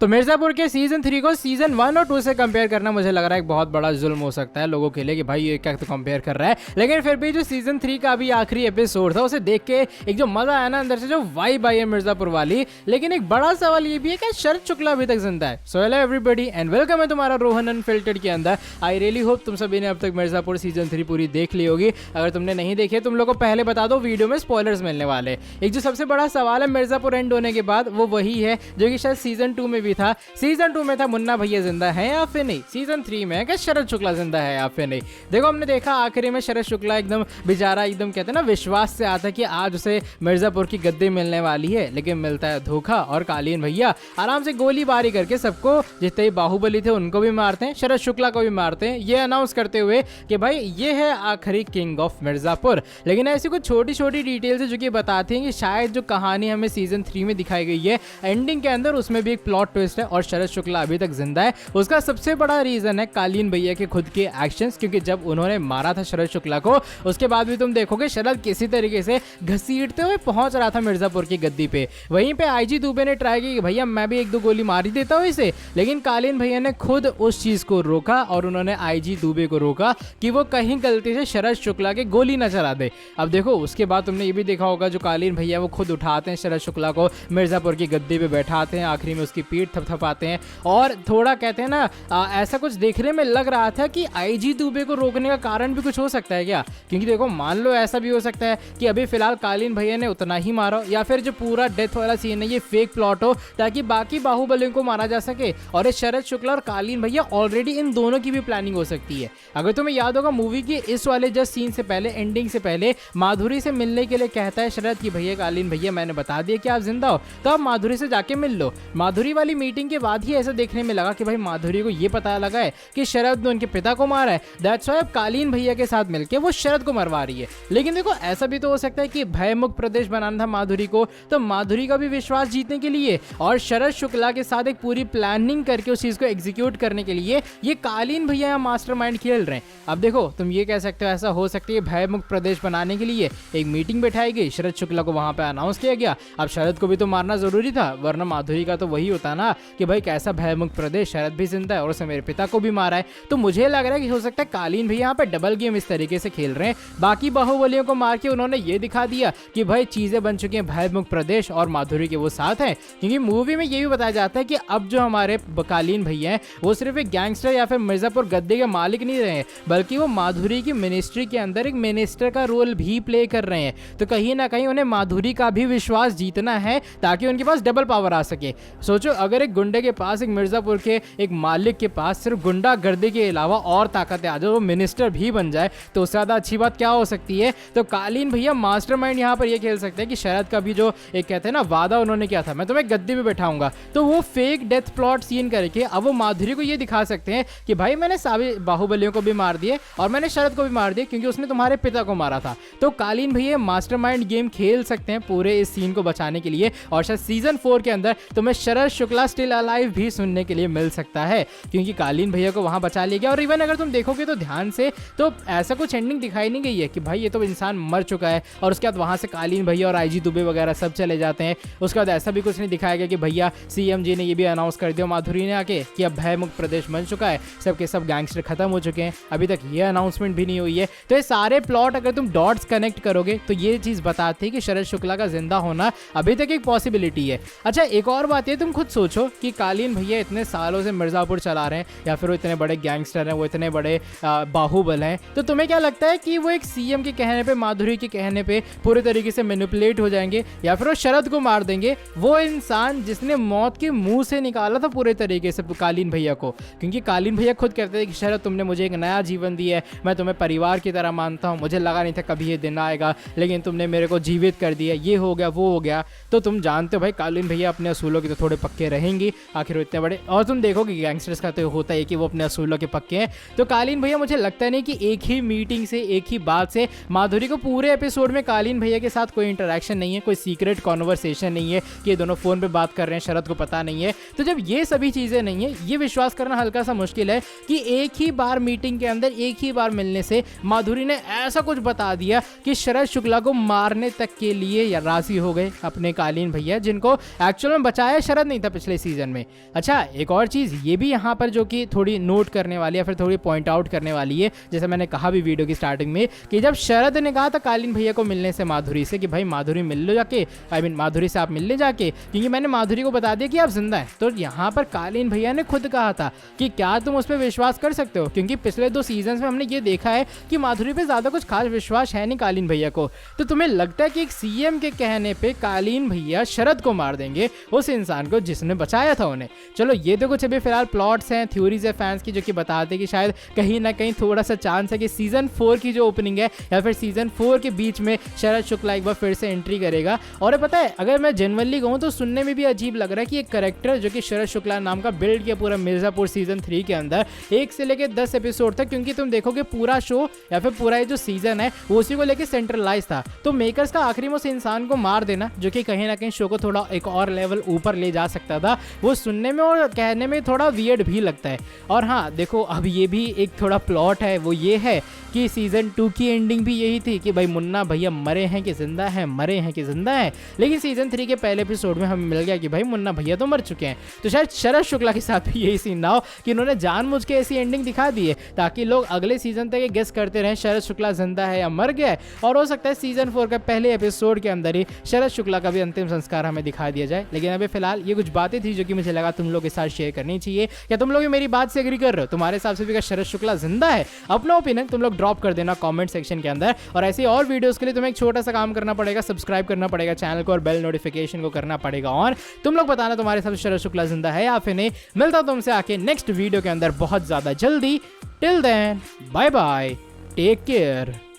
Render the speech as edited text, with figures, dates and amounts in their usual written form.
तो मिर्जापुर के सीजन 3 को सीजन 1 और 2 से कंपेयर करना मुझे लग रहा है एक बहुत बड़ा जुल्म हो सकता है लोगों के लिए कि भाई ये क्या तो कंपेयर कर रहा है। लेकिन फिर भी जो सीजन 3 का अभी आखिरी एपिसोड था उसे देख के एक जो मजा आया ना अंदर से, जो वाइब आई है मिर्जापुर वाली। लेकिन एक बड़ा सवाल ये भी है कि शरद शुक्ला अभी तक जिंदा है। So hello everybody and welcome है तुम्हारा रोहन अनफिल्टर्ड के अंदर। आई रियली होप तुम सभी ने अब तक मिर्जापुर सीजन 3 पूरी देख ली होगी। अगर तुमने नहीं देखी है तुम लोग को पहले बता दो, वीडियो में स्पॉयलर्स मिलने वाले। एक जो सबसे बड़ा सवाल है मिर्जापुर एंड होने के बाद वो वही है जो कि शायद सीजन 2 में भी था। सीजन 2 में था मुन्ना भैया जिंदा है या फिर नहीं। सीजन 3 में है कि शरद शुक्ला जिंदा है या फिर नहीं। देखो हमने देखा आखिरी में शरद शुक्ला एकदम बेचारा, एकदम कहते हैं ना विश्वास से आता है कि आज उसे मिर्जापुर की गद्दी मिलने वाली है, लेकिन मिलता है धोखा। और कालीन भैया आराम से गोलीबारी करके सबको, जितने बाहुबली थे उनको भी मारते हैं, शरद शुक्ला को भी मारते हैं, ये अनाउंस करते हुए कि भाई ये है आखिरी किंग ऑफ मिर्जापुर। लेकिन ऐसी कुछ छोटी छोटी डिटेल्स है जो कि बताती हैं कि शायद जो कहानी हमें सीजन 3 में दिखाई गई है एंडिंग के अंदर, उसमें भी एक प्लॉट ट्विस्ट है और शरद शुक्ला अभी तक जिंदा है। उसका सबसे बड़ा रीजन है कालीन भैया के खुद के एक्शंस, क्योंकि जब उन्होंने मारा था शरद शुक्ला को उसके बाद भी तुम देखोगे शरद किसी तरीके से घसीटते हुए पहुंच रहा था मिर्जापुर की गद्दी पे। वहीं पे आईजी दुबे ने ट्राई की कि भैया मैं भी एक दो गोली मार ही देता हूं इसे, लेकिन कालीन भैया ने खुद उस चीज को रोका और उन्होंने आईजी दुबे को रोका कि वो कहीं गलती से शरद शुक्ला के गोली न चला दे। अब देखो उसके बाद तुमने ये भी देखा होगा जो कालीन भैया वो खुद उठाते हैं शरद शुक्ला को, मिर्जापुर की गद्दी पे बैठाते हैं, आखिरी में उसकी पीठ थपथपाते हैं। और थोड़ा कहते हैं ना ऐसा कुछ देखने में लग रहा था कि आईजी दुबे को रोकने का कारण भी कुछ हो सकता है क्या, क्योंकि देखो मान लो ऐसा भी हो सकता है कि अभी फिलहाल कालीन भैया ने उतना ही मारा हो, या फिर जो पूरा डेथ वाला सीन है ये फेक प्लॉट हो ताकि बाकी बाहुबलियों को मारा जा सके। और ये शरद शुक्ला और कालीन भैया ऑलरेडी इन दोनों की भी प्लानिंग हो सकती है। अगर तुम्हें याद होगा मूवी के इस वाले जस्ट सीन से पहले, एंडिंग से पहले माधुरी से मिलने के लिए कहता है शरद की भैया कालीन भैया मैंने बता दिया कि आप जिंदा हो तो आप माधुरी से जाके मिल लो। माधुरी वाली मीटिंग के बाद ही ऐसा देखने में लगा कि भाई माधुरी को ये पता लगा है कि शरद ने उनके पिता को मारा है, दैट्स व्हाई अब कालीन भैया के साथ मिलके वो शरद को मरवा रही है। लेकिन देखो ऐसा भी तो हो सकता है कि भयमुक्त प्रदेश बनाना था माधुरी को, तो माधुरी का भी विश्वास जीतने के लिए और शरद शुक्ला के साथ एक पूरी प्लानिंग करके उस चीज को एग्जीक्यूट करने के लिए ये कालीन भैया मास्टरमाइंड खेल रहे हैं। अब देखो तुम ये कह सकते हो ऐसा हो सकता है भयमुक्त प्रदेश बनाने के लिए एक मीटिंग बैठाई गई, शरद शुक्ला को वहां पे अनाउंस किया गया। अब शरद को भी तो मारना जरूरी था, वरना माधुरी का तो वही होता ना कि भाई कैसा भयमुक्त प्रदेश, शरद भी जिंदा है और उसने मेरे पिता को भी मारा है। तो मुझे लग रहा है कि हो सकता है कालीन भैया यहाँ पे डबल गेम इस तरीके से खेल रहे हैं। बाकी बाहुबलियों को मार के उन्होंने ये दिखा दिया कि भाई चीजें बन चुकी हैं भयमुक्त प्रदेश और माधुरी के वो साथ हैं, क्योंकि मूवी में ये भी बताया जाता है कि अब जो हमारे कालीन भैया हैं वो सिर्फ एक गैंगस्टर या फिर मिर्जापुर गद्दी के मालिक नहीं रहे, बल्कि वो माधुरी की मिनिस्ट्री के अंदर एक मिनिस्टर का रोल भी प्ले कर रहे हैं। तो कहीं ना कहीं उन्हें माधुरी का भी विश्वास जीतना है ताकि उनके पास डबल पावर आ सके। सोचो अगर एक गुंडे के पास, एक मिर्जापुर के एक मालिक के पास सिर्फ गुंडा गर्दी के अलावा और ताकतें आ जाए, वो मिनिस्टर भी बन जाए, तो उससे ज्यादा अच्छी बात क्या हो सकती है। तो कालीन भैया मास्टरमाइंड यहाँ पर ये खेल सकते हैं कि शरद का भी जो एक कहते हैं ना वादा उन्होंने किया था मैं तुम्हें गद्दी पे बैठाऊंगा, तो वो फेक डेथ प्लॉट सीन करके अब वो माधुरी को ये दिखा सकते हैं कि भाई मैंने सभी बाहुबलियों को भी मार दिए और मैंने शरद को भी मार दिया क्योंकि उसने तुम्हारे पिता को मारा था। तो कालीन भैया मास्टरमाइंड गेम खेल सकते हैं पूरे इस सीन को बचाने के लिए। और शायद सीजन 4 के अंदर तुम्हें शरद शुक्ला स्टिल अलाइव भी सुनने के लिए मिल सकता है, क्योंकि कालीन भैया को वहां बचा लिया गया। और इवन अगर तुम देखोगे तो ध्यान से तो ऐसा कुछ एंडिंग दिखाई नहीं गई है कि भाई ये तो इंसान मर चुका है और उसके बाद वहां से कालीन भैया और आईजी दुबे वगैरह सब चले जाते हैं। उसके बाद ऐसा भी कुछ नहीं दिखाया गया कि भैया सीएम जी ने ये भी अनाउंस कर दिया माधुरी ने आके कि अब भयमुक्त प्रदेश बन चुका है, सबके सब गैंगस्टर खत्म हो चुके हैं। अभी तक ये अनाउंसमेंट भी नहीं हुई है। तो ये सारे प्लॉट अगर तुम डॉट्स कनेक्ट करोगे तो ये चीज बताती है कि शरद शुक्ला का जिंदा होना अभी तक एक पॉसिबिलिटी है। अच्छा एक और बात है, तुम खुद सोचो कि कालीन भैया इतने सालों से मिर्जापुर चला रहे हैं या फिर वो इतने बड़े गैंगस्टर हैं, वो इतने बड़े बाहुबल हैं, तो तुम्हें क्या लगता है कि वो एक सीएम के कहने पे, माधुरी के कहने पे पूरे तरीके से मैनिपुलेट हो जाएंगे या फिर वो शरद को मार देंगे? वो इंसान जिसने मौत के मुंह से निकाला था पूरे तरीके से कालीन भैया को, क्योंकि कालीन भैया खुद कहते थे कि शरद तुमने मुझे एक नया जीवन दिया है, मैं तुम्हें परिवार की तरह मानता हूँ, मुझे लगा नहीं था कभी ये दिन आएगा, लेकिन तुमने मेरे को जीवित कर दिया, ये हो गया वो हो गया। तो तुम जानते हो भाई कालीन भैया अपने असूलों के तो थोड़े पक्के रहेंगे, आखिर वो इतने बड़े। और तुम देखोगे गैंगस्टर्स का तो होता है कि वो अपने असूलों के पक्के हैं। तो कालीन भैया मुझे लगता नहीं कि एक ही मीटिंग से, एक ही बात से माधुरी को पूरे एपिसोड में कालीन भैया के साथ कोई इंटरेक्शन नहीं है, कोई सीक्रेट कॉन्वर्सेशन नहीं है कि ये दोनों फोन पे बात कर रहे हैं, शरद को पता नहीं है। तो जब ये सभी चीजें नहीं है, ये विश्वास करना हल्का सा मुश्किल है कि एक ही बार मीटिंग के अंदर, एक ही बार मिलने से माधुरी ने ऐसा कुछ बता दिया कि शरद शुक्ला को मारने तक के लिए या राजी हो गए अपने कालीन भैया, जिनको एक्चुअल में बचाया शरद नहीं था पिछले पिछले सीजन में। अच्छा, एक और चीज़ ये भी यहाँ पर जो कि थोड़ी नोट करने वाली है, फिर थोड़ी पॉइंट आउट करने वाली है, जैसे मैंने कहा भी वीडियो की स्टार्टिंग में कि जब शरद ने कहा था कालीन भैया को मिलने से माधुरी से कि भाई माधुरी मिल लो जाके, आई मीन माधुरी से आप मिल ले जाके, क्योंकि मैंने माधुरी को बता दिया कि आप जिंदा हैं। तो यहाँ पर कालीन भैया ने खुद कहा था कि क्या तुम उस पर विश्वास कर सकते हो, क्योंकि पिछले 2 सीजन में हमने ये देखा है कि माधुरी पे ज़्यादा कुछ खास विश्वास है नहीं कालीन भैया को। तो तुम्हें लगता है कि एक सीएम के कहने पे कालीन भैया शरद को मार देंगे, उस इंसान को जिसने बचाया था उन्हें? चलो ये तो कुछ अभी फिलहाल प्लॉट्स हैं, थ्योरीज है फैंस की, जो कि बताते हैं कि शायद कहीं ना कहीं थोड़ा सा चांस है कि सीजन 4 की जो ओपनिंग है या फिर सीजन 4 के बीच में शरद शुक्ला एक बार फिर से एंट्री करेगा। और पता है, अगर मैं जनरली कहूँ तो सुनने में भी अजीब लग रहा है कि एक कैरेक्टर जो कि शरद शुक्ला नाम का बिल्ड किया पूरा मिर्जापुर सीजन 3 के अंदर 1 से लेकर 10 एपिसोड तक, क्योंकि तुम देखोगे पूरा शो या फिर पूरा ये जो सीजन है वो उसी को लेकर सेंट्रलाइज था। तो मेकर्स का आखिरी में उस इंसान को मार देना जो कि कहीं ना कहीं शो को थोड़ा एक और लेवल ऊपर ले जा सकता था, वो सुनने में और कहने में थोड़ा वियर्ड भी लगता है। और हाँ देखो, अब ये भी एक थोड़ा प्लॉट है, वो ये है कि सीजन 2 की एंडिंग भी यही थी कि भाई मुन्ना भैया मरे हैं कि जिंदा है, मरे हैं कि जिंदा है। लेकिन सीजन 3 के पहले एपिसोड में हमें मिल गया कि भाई मुन्ना भैया तो मर चुके हैं। तो शायद शरद शुक्ला के साथ भी यही सीन ना हो कि उन्होंने जानबूझ के ऐसी एंडिंग दिखा दी है ताकि लोग अगले सीजन तक ये गेस करते रहें शरद शुक्ला जिंदा है या मर गया है। और हो सकता है सीजन 4 के पहले एपिसोड के अंदर ही शरद शुक्ला का भी अंतिम संस्कार हमें दिखा दिया जाए। लेकिन अभी फिलहाल ये कुछ बातें थी जो कि मुझे लगा तुम लोग के साथ शेयर करनी चाहिए। क्या तुम लोग मेरी बात से एग्री कर रहे हो? तुम्हारे हिसाब से भी क्या शरद शुक्ला जिंदा है? अपना ओपिनियन तुम लोग ड्रॉप कर देना कमेंट सेक्शन के अंदर। और ऐसी और वीडियोस के लिए तुम्हें एक छोटा सा काम करना पड़ेगा, सब्सक्राइब करना पड़ेगा चैनल को और बेल नोटिफिकेशन को करना पड़ेगा। और तुम लोग बताना तुम्हारे हिसाब से शरद शुक्ला जिंदा है या फिर नहीं। मिलता हूं तुमसे आके नेक्स्ट वीडियो के अंदर बहुत ज्यादा जल्दी। Till then bye bye, take care.